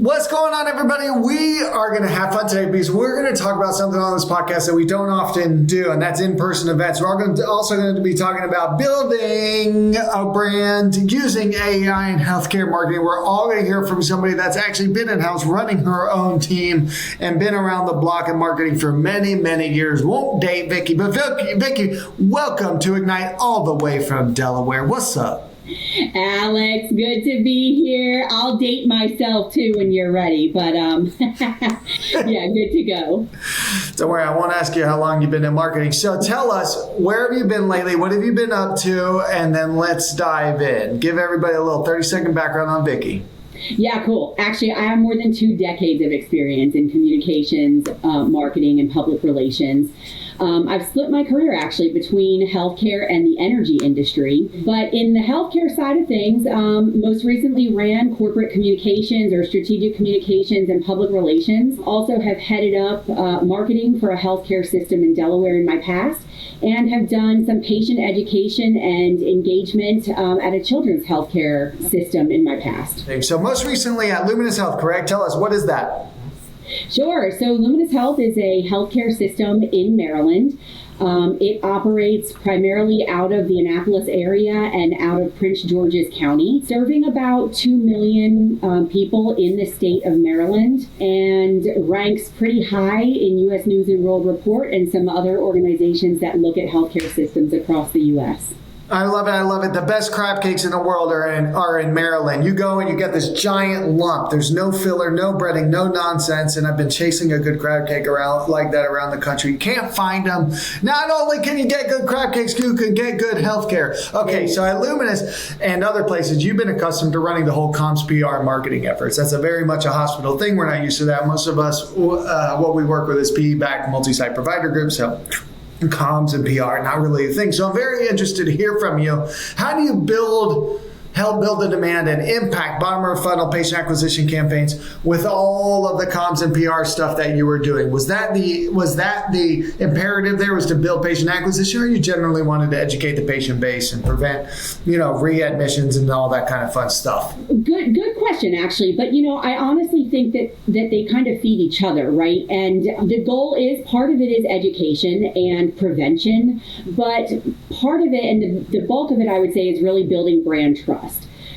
What's going on, everybody? We are going to have fun today because we're going to talk about something on this podcast that we don't often do, and that's in-person events. We're also going to be talking about building a brand using AI in healthcare marketing. We're all going to hear from somebody that's actually been in-house running her own team and been around the block in marketing for many, many years. Won't date Vicki, but Vicki, welcome to Ignite all the way from Delaware. What's up? Alex, good to be here. I'll date myself too when you're ready, but yeah, good to go. Don't worry, I won't ask you how long you've been in marketing. So tell us, where have you been lately? What have you been up to? And then let's dive in. Give everybody a little 30-second background on Vicki. Yeah, cool. Actually, I have more than 2 decades of experience in communications, marketing, and public relations. I've split my career actually between healthcare and the energy industry. But in the healthcare side of things, most recently ran corporate communications or strategic communications and public relations. Also have headed up marketing for a healthcare system in Delaware in my past, and have done some patient education and engagement at a children's healthcare system in my past. So most recently at Luminous Health, correct? Tell us, what is that? Sure. So Luminous Health is a healthcare system in Maryland. It operates primarily out of the Annapolis area and out of Prince George's County, serving about 2 million people in the state of Maryland, and ranks pretty high in U.S. News and World Report and some other organizations that look at healthcare systems across the U.S. I love it. I love it. The best crab cakes in the world are in Maryland. You go and you get this giant lump. There's no filler, no breading, no nonsense. And I've been chasing a good crab cake around like that around the country. You can't find them. Not only can you get good crab cakes, you can get good healthcare. Okay, so at Luminous and other places, you've been accustomed to running the whole comms, PR, marketing efforts. That's a very much a hospital thing. We're not used to that. Most of us, what we work with is PE-backed multi-site provider groups. So comms and PR, not really a thing. So I'm very interested to hear from you. How do you help build the demand and impact bottom of funnel patient acquisition campaigns with all of the comms and PR stuff that you were doing? Was that the imperative there, was to build patient acquisition, or you generally wanted to educate the patient base and prevent, readmissions and all that kind of fun stuff? Good question, actually. But, I honestly think that they kind of feed each other, right? And the goal is, part of it is education and prevention, but part of it, and the bulk of it, I would say, is really building brand trust.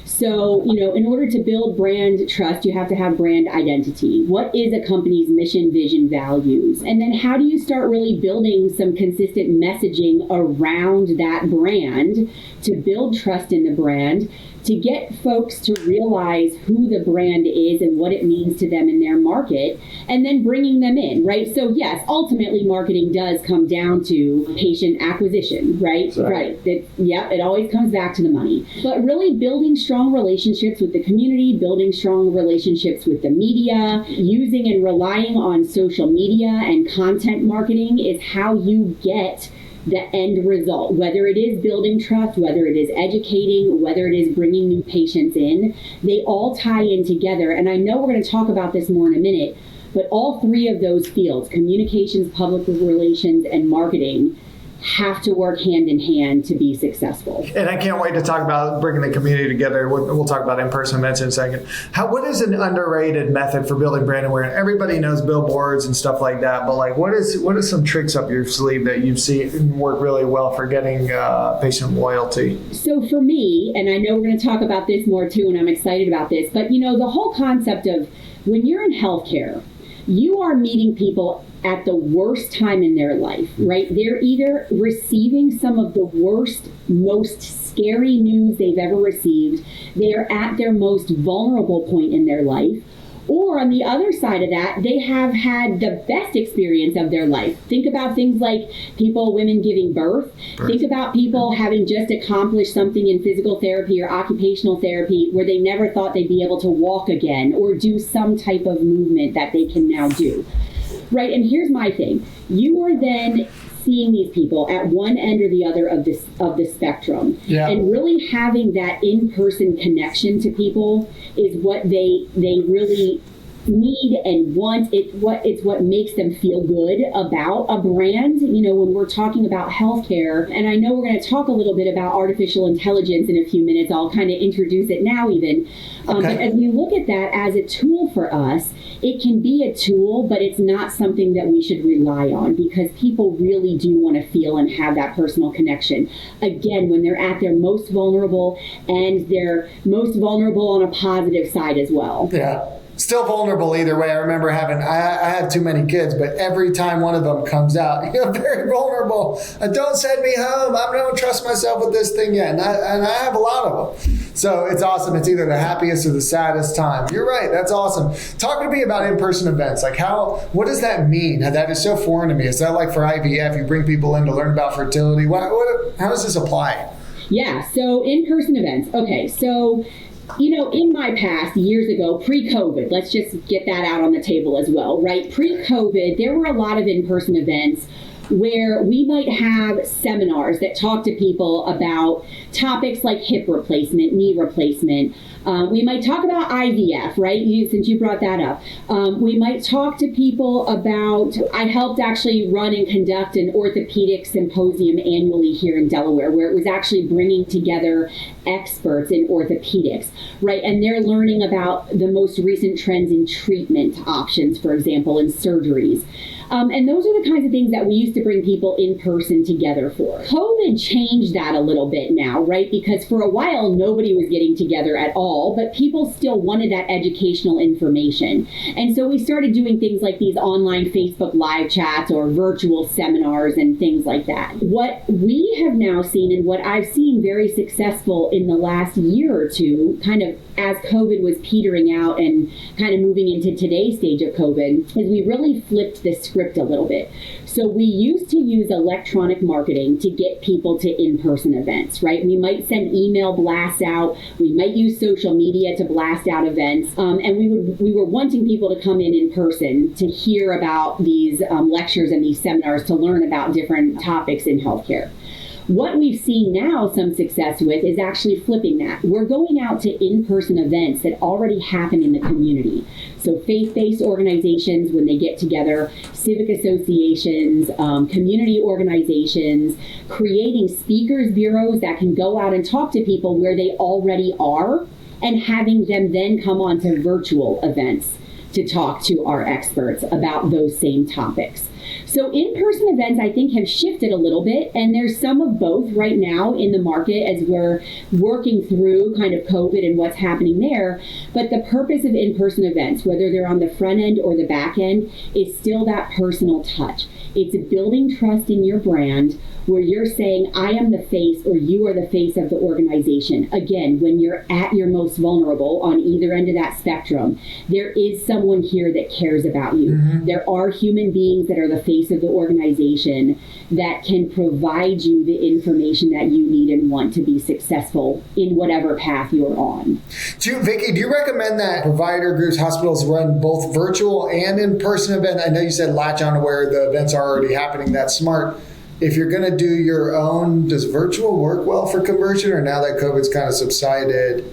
So, in order to build brand trust, you have to have brand identity. What is a company's mission, vision, values? And then how do you start really building some consistent messaging around that brand to build trust in the brand, to get folks to realize who the brand is and what it means to them in their market, and then bringing them in, right? So yes, ultimately marketing does come down to patient acquisition, right? Right. It always comes back to the money. But really building strong relationships with the community, building strong relationships with the media, using and relying on social media and content marketing is how you get the end result, whether it is building trust, whether it is educating, whether it is bringing new patients in. They all tie in together. And I know we're going to talk about this more in a minute, but all 3 of those fields, communications, public relations, and marketing, have to work hand in hand to be successful. And I can't wait to talk about bringing the community together. We'll talk about in-person events in a second. What is an underrated method for building brand awareness? Everybody knows billboards and stuff like that, but what is some tricks up your sleeve that you've seen work really well for getting patient loyalty? So for me, and I know we're going to talk about this more too, and I'm excited about this, but the whole concept of when you're in healthcare, you are meeting people at the worst time in their life, right? They're either receiving some of the worst, most scary news they've ever received. They are at their most vulnerable point in their life. Or on the other side of that, they have had the best experience of their life. Think about things like women giving birth. Think about people having just accomplished something in physical therapy or occupational therapy where they never thought they'd be able to walk again or do some type of movement that they can now do. Right, and here's my thing. You are then seeing these people at one end or the other of the spectrum. Yeah. And really having that in-person connection to people is what they really need and want. It's what makes them feel good about a brand. When we're talking about healthcare, and I know we're going to talk a little bit about artificial intelligence in a few minutes. I'll kind of introduce it now even. But as we look at that as a tool for us, it can be a tool, but it's not something that we should rely on, because people really do want to feel and have that personal connection. Again, when they're at their most vulnerable, and they're most vulnerable on a positive side as well. Yeah. Still vulnerable either way. I remember I have too many kids, but every time one of them comes out, you're very vulnerable. Don't send me home. I don't trust myself with this thing yet. And I have a lot of them. So it's awesome. It's either the happiest or the saddest time. You're right. That's awesome. Talk to me about in-person events. Like what does that mean? That is so foreign to me. Is that like for IVF, you bring people in to learn about fertility? How does this apply? Yeah. So in-person events. Okay. So in my past, years ago, pre-COVID, let's just get that out on the table as well, right? Pre-COVID, there were a lot of in-person events where we might have seminars that talk to people about topics like hip replacement, knee replacement. We might talk about IVF, right? Since you brought that up. We might talk to people about, I helped actually run and conduct an orthopedic symposium annually here in Delaware, where it was actually bringing together experts in orthopedics, right? And they're learning about the most recent trends in treatment options, for example, in surgeries. And those are the kinds of things that we used to bring people in person together for. COVID changed that a little bit now, right? Because for a while, nobody was getting together at all, but people still wanted that educational information. And so we started doing things like these online Facebook live chats or virtual seminars and things like that. What we have now seen, and what I've seen very successful in the last year or two, kind of as COVID was petering out and kind of moving into today's stage of COVID, is we really flipped the script a little bit. So we used to use electronic marketing to get people to in-person events, right? We might send email blasts out. We might use social media to blast out events. And we were wanting people to come in person to hear about these lectures and these seminars, to learn about different topics in healthcare. What we've seen now some success with is actually flipping that. We're going out to in-person events that already happen in the community. So faith-based organizations, when they get together, civic associations, community organizations, creating speakers bureaus that can go out and talk to people where they already are, and having them then come on to virtual events to talk to our experts about those same topics. So in-person events, I think, have shifted a little bit, and there's some of both right now in the market as we're working through kind of COVID and what's happening there. But the purpose of in-person events, whether they're on the front end or the back end, is still that personal touch. It's building trust in your brand, where you're saying, I am the face, or you are the face of the organization. Again, when you're at your most vulnerable on either end of that spectrum, there is someone here that cares about you. Mm-hmm. There are human beings that are the face of the organization that can provide you the information that you need and want to be successful in whatever path you're on. Vicki, do you recommend that provider groups, hospitals run both virtual and in-person events? I know you said latch on to where the events are already happening. That's smart. If you're going to do your own, does virtual work well for conversion? Or now that COVID's kind of subsided,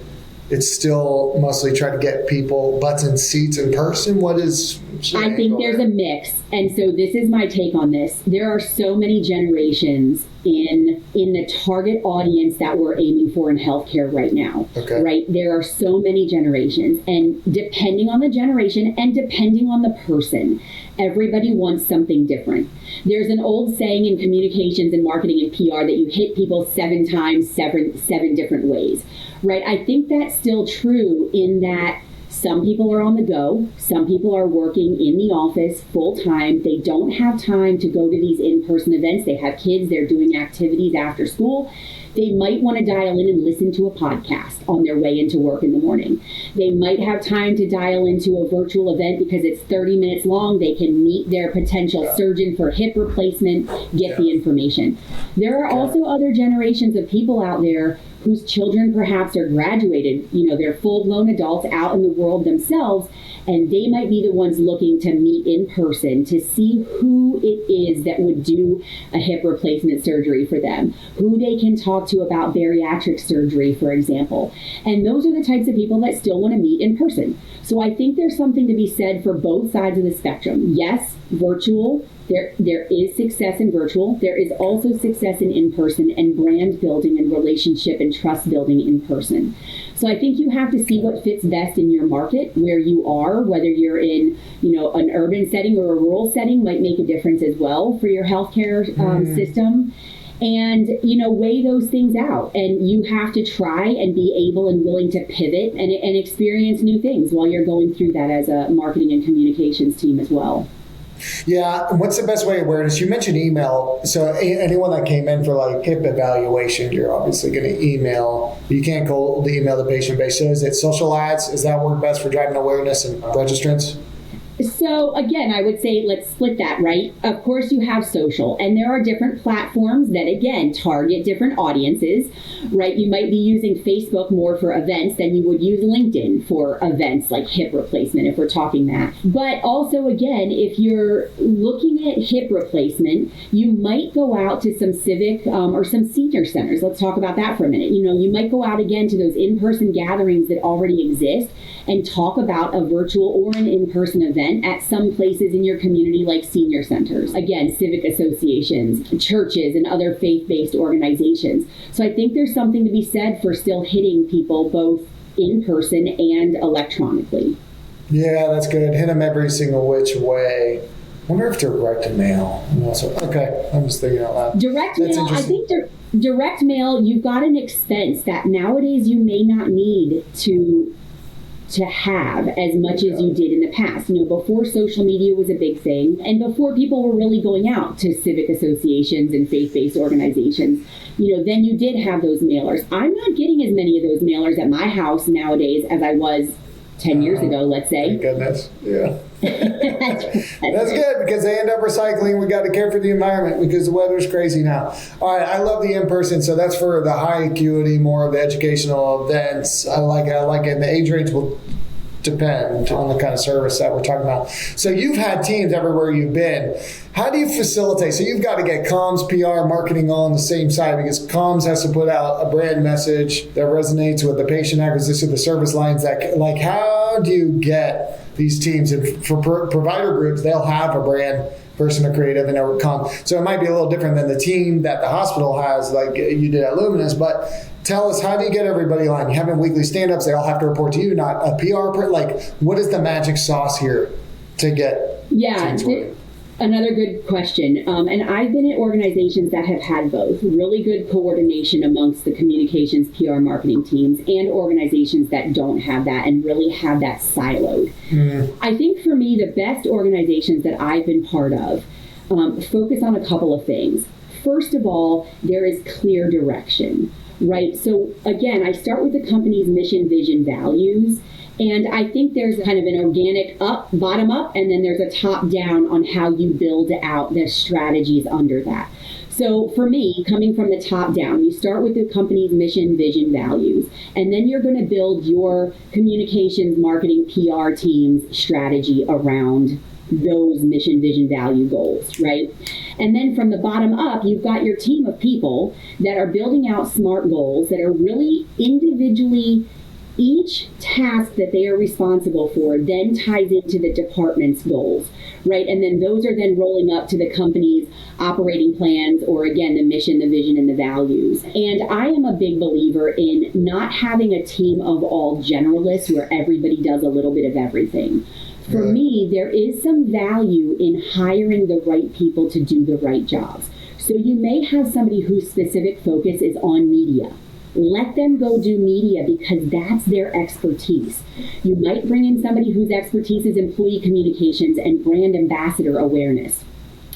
it's still mostly trying to get people butts in seats in person? I think there's a mix. And so this is my take on this. There are so many generations in the target audience that we're aiming for in healthcare right now. Okay. Right? There are so many generations. And depending on the generation and depending on the person, everybody wants something different. There's an old saying in communications and marketing and PR that you hit people 7 times, seven different ways. Right? I think that's still true in that some people are on the go. Some people are working in the office full time. They don't have time to go to these in-person events. They have kids. They're doing activities after school. They might want to dial in and listen to a podcast on their way into work in the morning. They might have time to dial into a virtual event because it's 30 minutes long. They can meet their potential surgeon for hip replacement, get the information. There are also other generations of people out there whose children perhaps are graduated. They're full-blown adults out in the world world themselves, and they might be the ones looking to meet in person to see who it is that would do a hip replacement surgery for them, who they can talk to about bariatric surgery, for example. And those are the types of people that still want to meet in person. So I think there's something to be said for both sides of the spectrum. Yes, virtual. There is success in virtual. There is also success in in-person, and brand building and relationship and trust building in person. So I think you have to see what fits best in your market, where you are, whether you're in, an urban setting or a rural setting might make a difference as well for your healthcare system. And, weigh those things out. And you have to try and be able and willing to pivot and experience new things while you're going through that as a marketing and communications team as well. Yeah. What's the best way of awareness? You mentioned email. So anyone that came in for like hip evaluation, you're obviously going to email. You can't cold email the patient base. So is it social ads? Is that work best for driving awareness and registrants? So again, I would say let's split that, right? Of course you have social, and there are different platforms that again target different audiences, right? You might be using Facebook more for events than you would use LinkedIn for events like hip replacement, if we're talking that. But also again, if you're looking at hip replacement, you might go out to some civic or some senior centers. Let's talk about that for a minute. You might go out again to those in-person gatherings that already exist and talk about a virtual or an in-person event at some places in your community like senior centers, again, civic associations, churches, and other faith-based organizations. So I think there's something to be said for still hitting people both in person and electronically. Yeah, that's good. Hit them every single which way. I wonder if direct mail. Okay, I'm just thinking out loud. Direct mail, I think direct mail, you've got an expense that nowadays you may not need to have as much as you did in the past. Before social media was a big thing, and before people were really going out to civic associations and faith-based organizations, then you did have those mailers. I'm not getting as many of those mailers at my house nowadays as I was 10 years ago, let's say. Thank goodness. Yeah. That's good, because they end up recycling. We got to care for the environment because the weather's crazy now. All right, I love the in-person, so that's for the high acuity, more of the educational events. I like it. And the age rates will depend on the kind of service that we're talking about. So you've had teams everywhere you've been. How do you facilitate? So you've got to get comms, PR, marketing all on the same side, because comms has to put out a brand message that resonates with the patient acquisition, the service lines. How do you get these teams? And for provider groups, they'll have a brand person, a creative, and a comm. So it might be a little different than the team that the hospital has, like you did at Luminous. But tell us, how do you get everybody aligned? You have weekly stand-ups. They all have to report to you, not a PR. What is the magic sauce here to get teams working? Another good question. And I've been at organizations that have had both really good coordination amongst the communications, PR, marketing teams, and organizations that don't have that and really have that siloed. I think for me, the best organizations that I've been part of focus on a couple of things. First of all, there is clear direction, right? So again, I start with the company's mission, vision, values. And I think there's kind of an organic bottom up, and then there's a top down on how you build out the strategies under that. So for me, coming from the top down, you start with the company's mission, vision, values, and then you're going to build your communications, marketing, PR team's strategy around those mission, vision, value goals, right? And then from the bottom up, you've got your team of people that are building out SMART goals that are really individually. Each task that they are responsible for then ties into the department's goals, right? And then those are then rolling up to the company's operating plans, or again, the mission, the vision, and the values. And I am a big believer in not having a team of all generalists where everybody does a little bit of everything. For me, there is some value in hiring the right people to do the right jobs. So you may have somebody whose specific focus is on media. Let them go do media because that's their expertise. You might bring in somebody whose expertise is employee communications and brand ambassador awareness.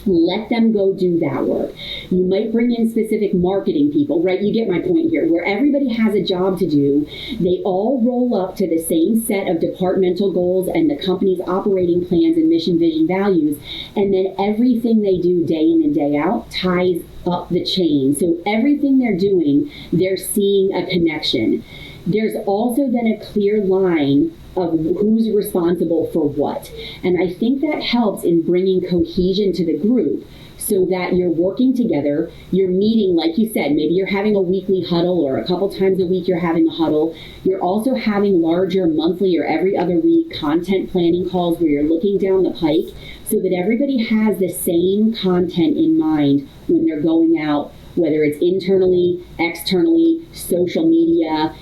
Let them go do that work. You might bring in specific marketing people, right? You get my point here, where everybody has a job to do. They all roll up to the same set of departmental goals and the company's operating plans and mission, vision, values. And then everything they do day in and day out ties up the chain. So everything they're doing, they're seeing a connection. There's also then a clear line of who's responsible for what. And I think that helps in bringing cohesion to the group, so that you're working together, you're meeting, like you said, maybe you're having a weekly huddle, or a couple times a week you're having a huddle. You're also having larger monthly or every other week content planning calls where you're looking down the pike, so that everybody has the same content in mind when they're going out, whether it's internally, externally, social media,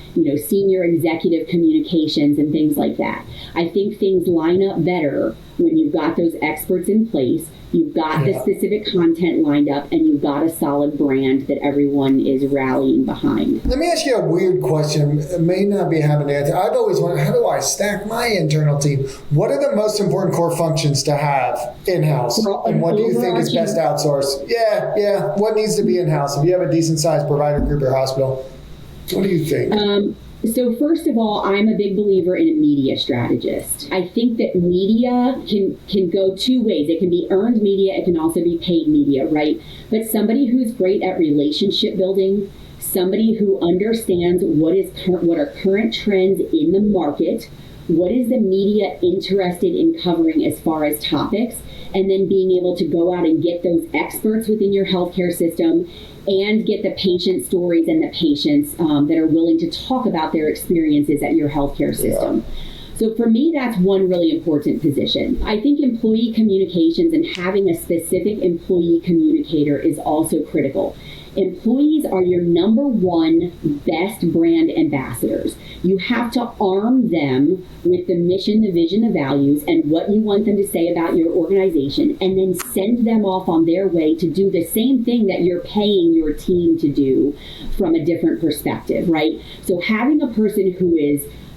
senior executive communications and things like that. I think things line up better when you've got those experts in place, you've got the specific content lined up, and you've got a solid brand that everyone is rallying behind. Let me ask you a weird question. It may not be having an answer. I've always wondered, how do I stack my internal team? What are the most important core functions to have in-house? And what do you think is best outsourced? Yeah. What needs to be in-house? If you have a decent-sized provider group or hospital, what do you think? So first of all, I'm a big believer in a media strategist. I think that media can go two ways. It can be earned media. It can also be paid media, right? But somebody who's great at relationship building, somebody who understands what are current trends in the market, what is the media interested in covering as far as topics, and then being able to go out and get those experts within your healthcare system and get the patient stories and the patients that are willing to talk about their experiences at your healthcare system. So for me, that's one really important position. I think employee communications and having a specific employee communicator is also critical. Employees are your number one best brand ambassadors. You have to arm them with the mission, the vision, the values, and what you want them to say about your organization, and then send them off on their way to do the same thing that you're paying your team to do from a different perspective, right? So having a person who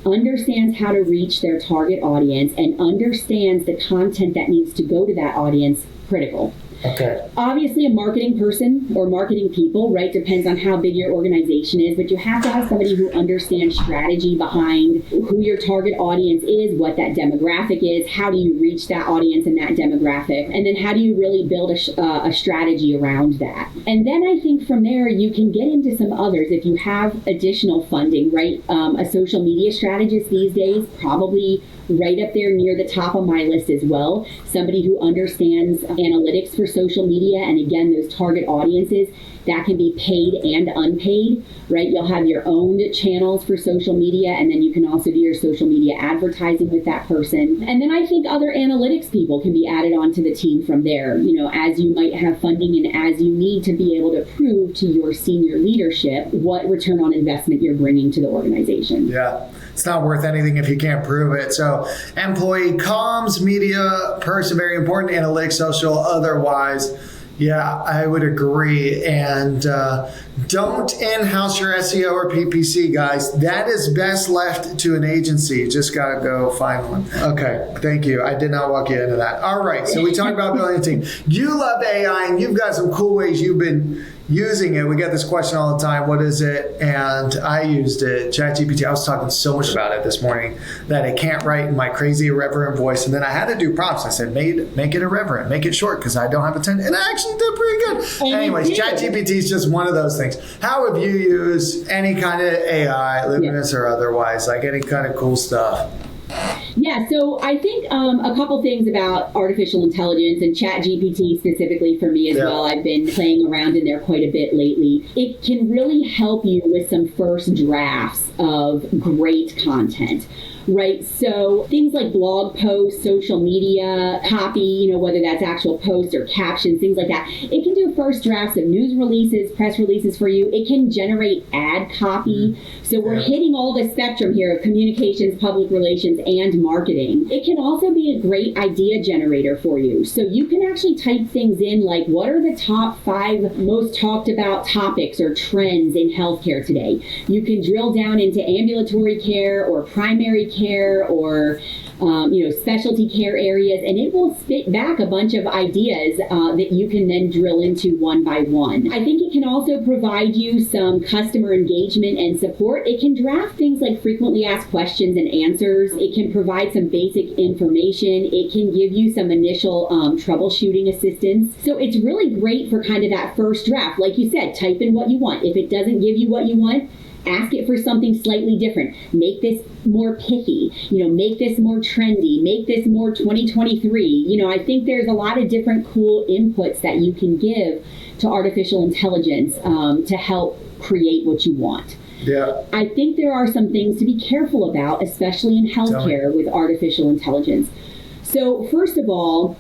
understands how to reach their target audience and understands the content that needs to go to that audience, critical. Okay. Obviously, a marketing person or marketing people, right, depends on how big your organization is, but you have to have somebody who understands strategy behind who your target audience is, what that demographic is, how do you reach that audience and that demographic, and then how do you really build a strategy around that. And then I think from there, you can get into some others if you have additional funding, right? A social media strategist these days, probably right up there near the top of my list as well. Somebody who understands analytics for social media, and again, those target audiences, that can be paid and unpaid, right? You'll have your own channels for social media, and then you can also do your social media advertising with that person. And then I think other analytics people can be added onto the team from there, as you might have funding and as you need to be able to prove to your senior leadership what return on investment you're bringing to the organization. Yeah. It's not worth anything if you can't prove it. So employee comms, media person, very important, analytics, social, otherwise. Yeah, I would agree. And don't in-house your SEO or PPC, guys. That is best left to an agency. You just got to go find one. Okay, thank you. I did not walk you into that. All right, so we talked about building a team. You love AI, and you've got some cool ways you've been using it. We get this question all the time. What is it? And I used it. ChatGPT. I was talking so much about it this morning that it can't write in my crazy irreverent voice. And then I had to do prompts. I said, make it irreverent. Make it short because I don't have a 10. And I actually did pretty good. Anyways, ChatGPT is just one of those things. How have you used any kind of AI, luminous or otherwise, like any kind of cool stuff? Yeah, so I think a couple things about artificial intelligence and ChatGPT specifically for me as well. I've been playing around in there quite a bit lately. It can really help you with some first drafts of great content. Right, so things like blog posts, social media, copy, whether that's actual posts or captions, things like that. It can do first drafts of news releases, press releases for you. It can generate ad copy. So we're hitting all the spectrum here of communications, public relations, and marketing. It can also be a great idea generator for you. So you can actually type things in like, what are the top 5 most talked about topics or trends in healthcare today? You can drill down into ambulatory care or primary care or specialty care areas, and it will spit back a bunch of ideas that you can then drill into one by one. I think it can also provide you some customer engagement and support. It can draft things like frequently asked questions and answers. It can provide some basic information. It can give you some initial troubleshooting assistance. So it's really great for kind of that first draft. Like you said, type in what you want. If it doesn't give you what you want, Ask it for something slightly different. Make this more pithy, make this more trendy, make this more 2023. I think there's a lot of different cool inputs that you can give to artificial intelligence to help create what you want. Yeah. I think there are some things to be careful about, especially in healthcare with artificial intelligence. So first of all,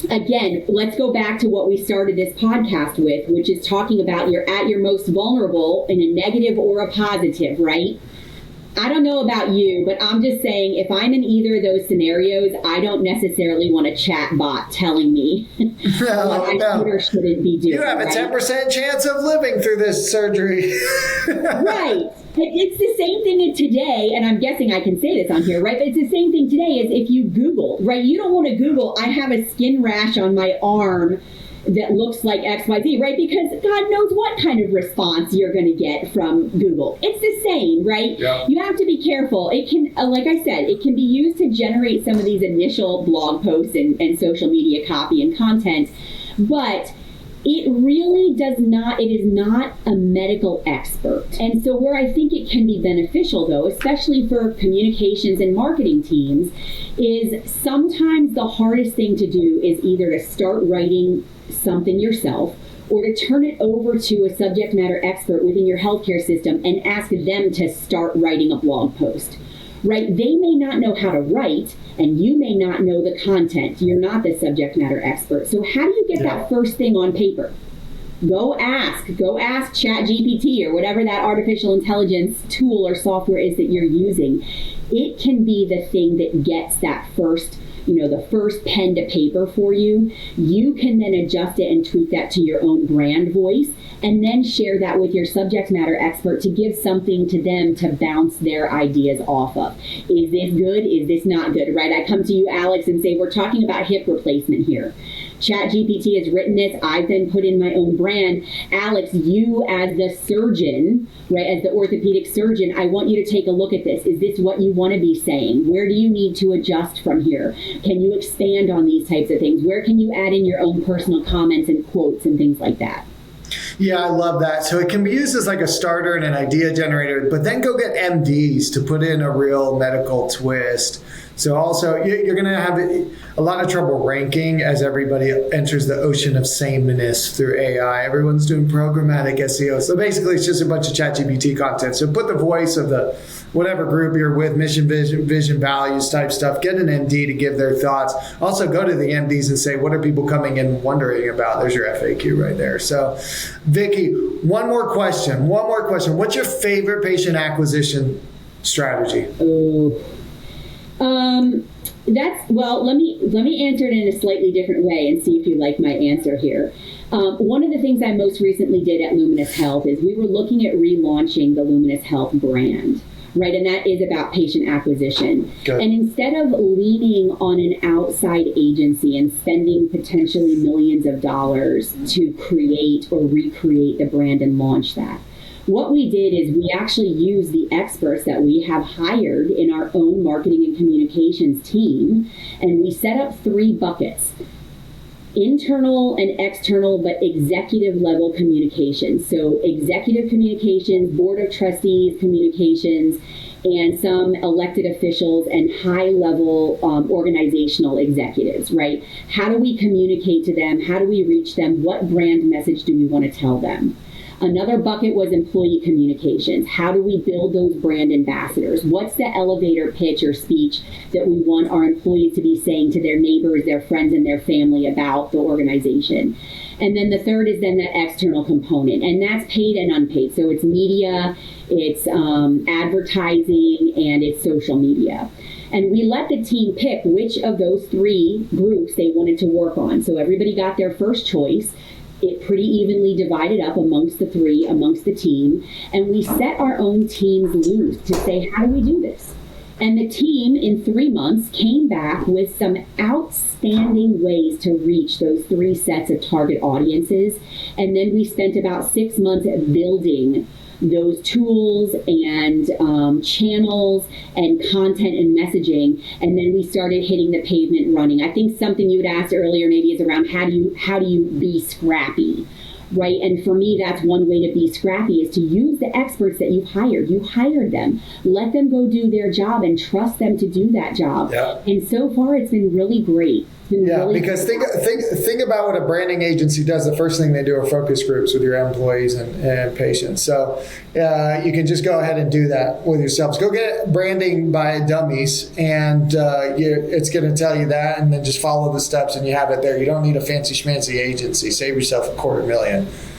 again, let's go back to what we started this podcast with, which is talking about you're at your most vulnerable in a negative or a positive, right? I don't know about you, but I'm just saying if I'm in either of those scenarios, I don't necessarily want a chat bot telling me what I should or shouldn't be doing. You have a 10% chance of living through this surgery. Right. It's the same thing today, and I'm guessing I can say this on here, right? But it's the same thing today as if you Google, right? You don't want to Google, I have a skin rash on my arm that looks like XYZ, right? Because God knows what kind of response you're going to get from Google. It's the same, right? Yeah. You have to be careful. It can, like I said, it can be used to generate some of these initial blog posts and social media copy and content, but it really does not, it is not a medical expert. And so where I think it can be beneficial though, especially for communications and marketing teams, is sometimes the hardest thing to do is either to start writing something yourself or to turn it over to a subject matter expert within your healthcare system and ask them to start writing a blog post. Right? They may not know how to write, and you may not know the content. You're not the subject matter expert. So how do you get that first thing on paper? Go ask ChatGPT or whatever that artificial intelligence tool or software is that you're using. It can be the thing that gets that first, the first pen to paper for you. You can then adjust it and tweak that to your own brand voice, and then share that with your subject matter expert to give something to them to bounce their ideas off of. Is this good? Is this not good? Right? I come to you, Alex, and say, we're talking about hip replacement here. ChatGPT has written this. I've then put in my own brand. Alex, you as the surgeon, right, as the orthopedic surgeon, I want you to take a look at this. Is this what you want to be saying? Where do you need to adjust from here? Can you expand on these types of things? Where can you add in your own personal comments and quotes and things like that? Yeah, I love that. So it can be used as like a starter and an idea generator, but then go get MDs to put in a real medical twist. So also, you're going to have a lot of trouble ranking as everybody enters the ocean of sameness through AI. Everyone's doing programmatic SEO. So basically, it's just a bunch of ChatGPT content. So put the voice of the whatever group you're with, mission, vision, values type stuff. Get an MD to give their thoughts. Also, go to the MDs and say, what are people coming in wondering about? There's your FAQ right there. So, Vicki, one more question. What's your favorite patient acquisition strategy? Let me answer it in a slightly different way and see if you like my answer here. One of the things I most recently did at Luminous Health is we were looking at relaunching the Luminous Health brand, right? And that is about patient acquisition. Good. And instead of leaning on an outside agency and spending potentially millions of dollars to create or recreate the brand and launch that, what we did is we actually used the experts that we have hired in our own marketing and communications team, and we set up 3 buckets: internal and external, but executive level communications. So executive communications, board of trustees communications, and some elected officials and high level organizational executives, right? How do we communicate to them? How do we reach them? What brand message do we want to tell them? Another bucket was employee communications. How do we build those brand ambassadors? What's the elevator pitch or speech that we want our employees to be saying to their neighbors, their friends, and their family about the organization? And then the third is then that external component, and that's paid and unpaid. So it's media, it's advertising, and it's social media. And we let the team pick which of those 3 groups they wanted to work on. So everybody got their first choice. It pretty evenly divided up amongst the 3, amongst the team, and we set our own teams loose to say, how do we do this? And the team in 3 months came back with some outstanding ways to reach those 3 sets of target audiences. And then we spent about 6 months at building those tools and channels and content and messaging, and then we started hitting the pavement running. I think something you had asked earlier maybe is around how do you be scrappy, right? And for me, that's one way to be scrappy, is to use the experts that you've hired. You hired them. Let them go do their job and trust them to do that job. Yeah. And so far, it's been really great. Yeah, because think about what a branding agency does. The first thing they do are focus groups with your employees and patients. So you can just go ahead and do that with yourselves. Go get branding by dummies, and it's going to tell you that, and then just follow the steps, and you have it there. You don't need a fancy schmancy agency. Save yourself $250,000.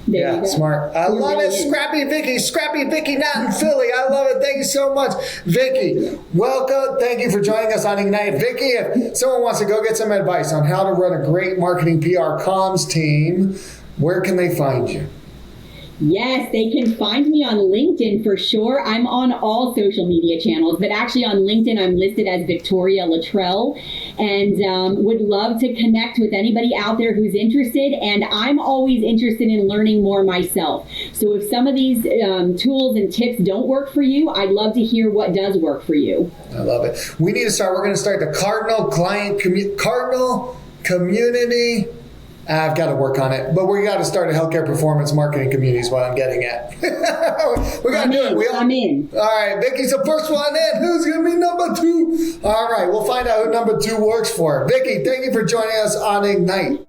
There Smart. I love it. Scrappy Vicki, not in Philly. I love it. Thank you so much, Vicki. Welcome. Thank you for joining us on Ignite. Vicki, if someone wants to go get some advice on how to run a great marketing PR comms team, where can they find you? Yes, they can find me on LinkedIn for sure. I'm on all social media channels, but actually on LinkedIn, I'm listed as Vicki Luttrell, and would love to connect with anybody out there who's interested. And I'm always interested in learning more myself. So if some of these tools and tips don't work for you, I'd love to hear what does work for you. I love it. We need to start. We're going to start the Cardinal Community. I've got to work on it, but we got to start a healthcare performance marketing community is what I'm getting at. We got to do it. I'm in. All right, Vicki's the first one in. Who's going to be number 2? All right, we'll find out who number 2 works for. Vicki, thank you for joining us on Ignite.